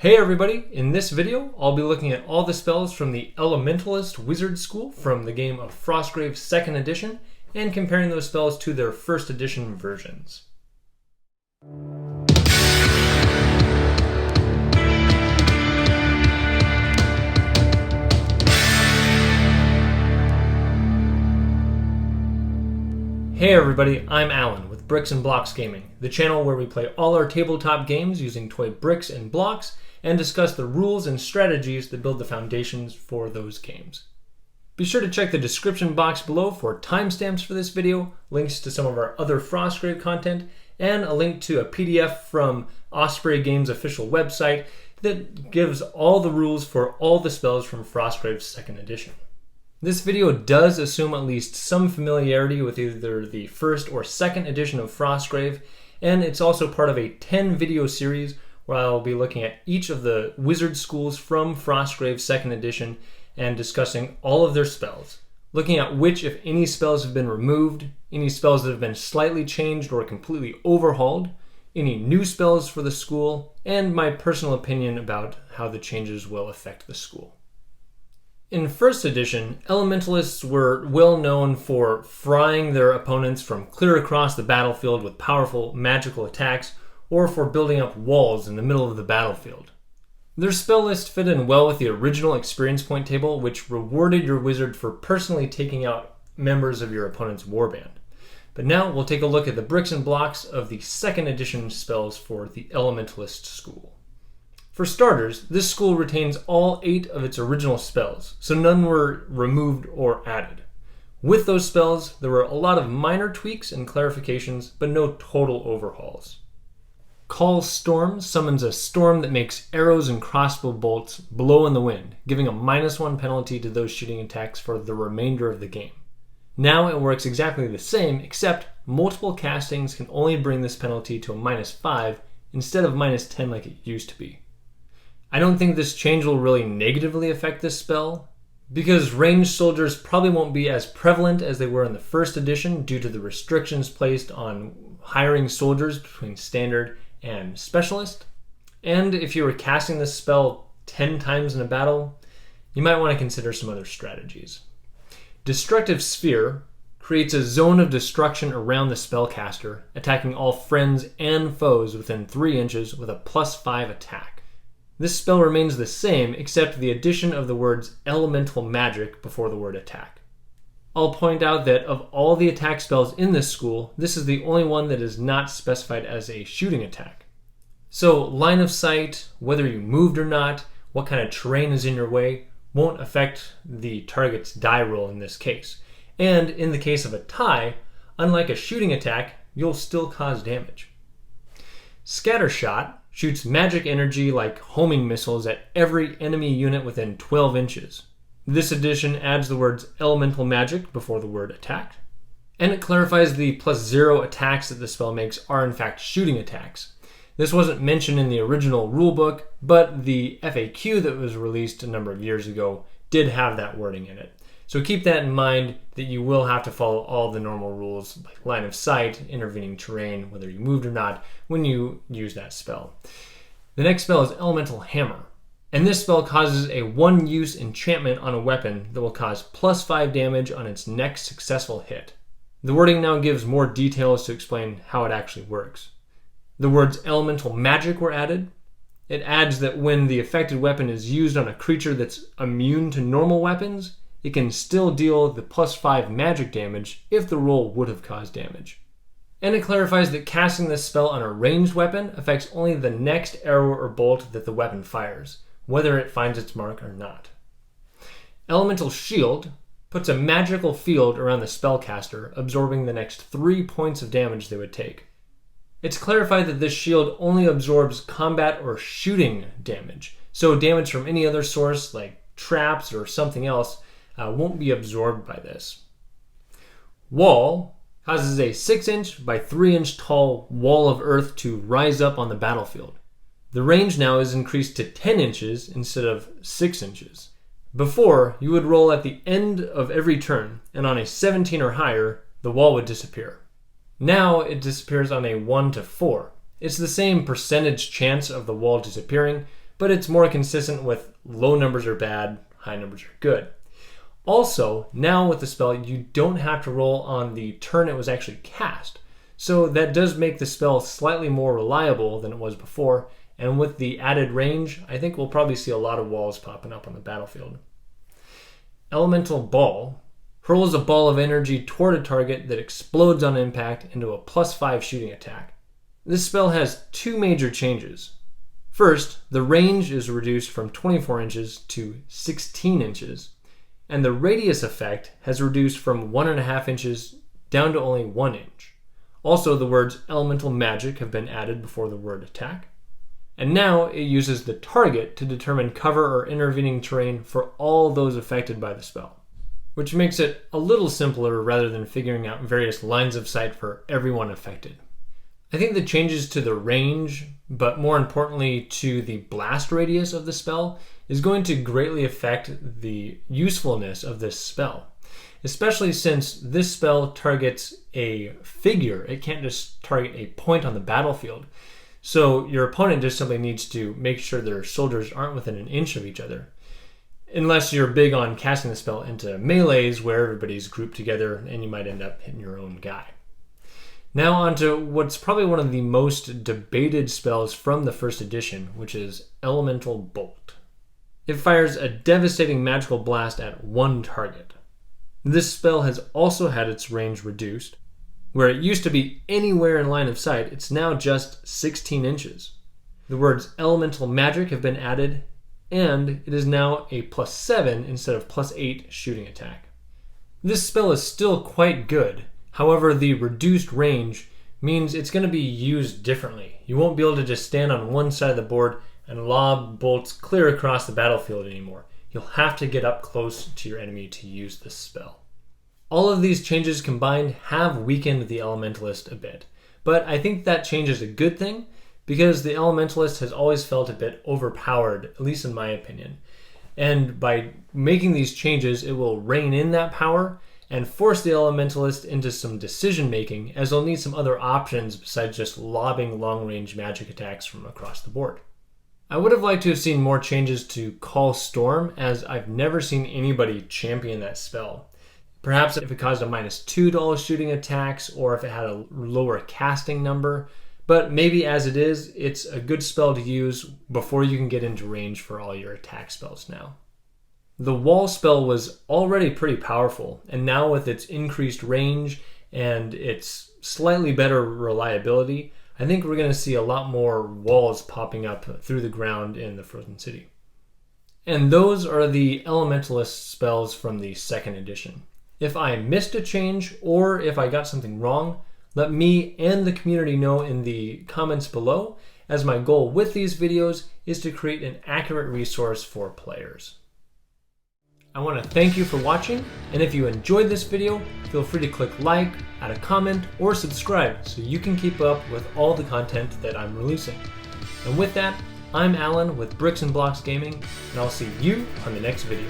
Hey everybody, in this video I'll be looking at all the spells from the Elementalist Wizard School from the game of Frostgrave 2nd edition and comparing those spells to their 1st edition versions. Hey everybody, I'm Alan with Bricks and Blocks Gaming, the channel where we play all our tabletop games using toy bricks and blocks and discuss the rules and strategies that build the foundations for those games. Be sure to check the description box below for timestamps for this video, links to some of our other Frostgrave content, and a link to a PDF from Osprey Games' official website that gives all the rules for all the spells from Frostgrave 2nd edition. This video does assume at least some familiarity with either the 1st or 2nd edition of Frostgrave, and it's also part of a 10 video series where I'll be looking at each of the wizard schools from Frostgrave 2nd edition and discussing all of their spells, looking at which, if any, spells have been removed, any spells that have been slightly changed or completely overhauled, any new spells for the school, and my personal opinion about how the changes will affect the school. In 1st edition, Elementalists were well known for frying their opponents from clear across the battlefield with powerful magical attacks, or for building up walls in the middle of the battlefield. Their spell list fit in well with the original experience point table, which rewarded your wizard for personally taking out members of your opponent's warband. But now we'll take a look at the bricks and blocks of the 2nd edition spells for the Elementalist school. For starters, this school retains all 8 of its original spells, so none were removed or added. With those spells, there were a lot of minor tweaks and clarifications, but no total overhauls. Call Storm summons a storm that makes arrows and crossbow bolts blow in the wind, giving a -1 penalty to those shooting attacks for the remainder of the game. Now it works exactly the same, except multiple castings can only bring this penalty to a -5 instead of -10 like it used to be. I don't think this change will really negatively affect this spell, because ranged soldiers probably won't be as prevalent as they were in the 1st edition due to the restrictions placed on hiring soldiers between standard and specialist. And if you were casting this spell 10 times in a battle, you might want to consider some other strategies. Destructive Sphere creates a zone of destruction around the spellcaster, attacking all friends and foes within 3 inches with a +5 attack. This spell remains the same except the addition of the words elemental magic before the word attack. I'll point out that of all the attack spells in this school, this is the only one that is not specified as a shooting attack. So line of sight, whether you moved or not, what kind of terrain is in your way, won't affect the target's die roll in this case. And in the case of a tie, unlike a shooting attack, you'll still cause damage. Scattershot shoots magic energy like homing missiles at every enemy unit within 12 inches. This edition adds the words elemental magic before the word attack, and it clarifies the +0 attacks that the spell makes are in fact shooting attacks. This wasn't mentioned in the original rulebook, but the FAQ that was released a number of years ago did have that wording in it. So keep that in mind, that you will have to follow all the normal rules like line of sight, intervening terrain, whether you moved or not, when you use that spell. The next spell is Elemental Hammer. And this spell causes a 1-use enchantment on a weapon that will cause +5 damage on its next successful hit. The wording now gives more details to explain how it actually works. The words elemental magic were added. It adds that when the affected weapon is used on a creature that's immune to normal weapons, it can still deal the +5 magic damage if the roll would have caused damage. And it clarifies that casting this spell on a ranged weapon affects only the next arrow or bolt that the weapon fires, whether it finds its mark or not. Elemental Shield puts a magical field around the spellcaster, absorbing the next 3 points of damage they would take. It's clarified that this shield only absorbs combat or shooting damage, so damage from any other source like traps or something else won't be absorbed by this. Wall causes a 6-inch by 3-inch tall wall of earth to rise up on the battlefield. The range now is increased to 10 inches instead of 6 inches. Before, you would roll at the end of every turn, and on a 17 or higher, the wall would disappear. Now it disappears on a 1 to 4. It's the same percentage chance of the wall disappearing, but it's more consistent with low numbers are bad, high numbers are good. Also, now with the spell, you don't have to roll on the turn it was actually cast. So that does make the spell slightly more reliable than it was before, and with the added range, I think we'll probably see a lot of walls popping up on the battlefield. Elemental Ball hurls a ball of energy toward a target that explodes on impact into a +5 shooting attack. This spell has two major changes. First, the range is reduced from 24 inches to 16 inches, and the radius effect has reduced from 1.5 inches down to only 1 inch. Also, the words Elemental Magic have been added before the word attack. And now it uses the target to determine cover or intervening terrain for all those affected by the spell, which makes it a little simpler rather than figuring out various lines of sight for everyone affected. I think the changes to the range, but more importantly to the blast radius of the spell, is going to greatly affect the usefulness of this spell, especially since this spell targets a figure. It can't just target a point on the battlefield. So your opponent just simply needs to make sure their soldiers aren't within an inch of each other. Unless you're big on casting the spell into melees where everybody's grouped together and you might end up hitting your own guy. Now on to what's probably one of the most debated spells from the first edition, which is Elemental Bolt. It fires a devastating magical blast at one target. This spell has also had its range reduced. Where it used to be anywhere in line of sight, it's now just 16 inches. The words Elemental Magic have been added, and it is now a +7 instead of +8 shooting attack. This spell is still quite good. However, the reduced range means it's going to be used differently. You won't be able to just stand on one side of the board and lob bolts clear across the battlefield anymore. You'll have to get up close to your enemy to use this spell. All of these changes combined have weakened the Elementalist a bit, but I think that change is a good thing because the Elementalist has always felt a bit overpowered, at least in my opinion. And by making these changes, it will rein in that power and force the Elementalist into some decision making, as they'll need some other options besides just lobbing long-range magic attacks from across the board. I would have liked to have seen more changes to Call Storm, as I've never seen anybody champion that spell. Perhaps if it caused a -2 to all shooting attacks, or if it had a lower casting number. But maybe as it is, it's a good spell to use before you can get into range for all your attack spells now. The Wall spell was already pretty powerful, and now with its increased range and its slightly better reliability, I think we're going to see a lot more walls popping up through the ground in the Frozen City. And those are the Elementalist spells from the second edition. If I missed a change or if I got something wrong, let me and the community know in the comments below, as my goal with these videos is to create an accurate resource for players. I want to thank you for watching, and if you enjoyed this video, feel free to click like, add a comment, or subscribe so you can keep up with all the content that I'm releasing. And with that, I'm Alan with Bricks and Blocks Gaming, and I'll see you on the next video.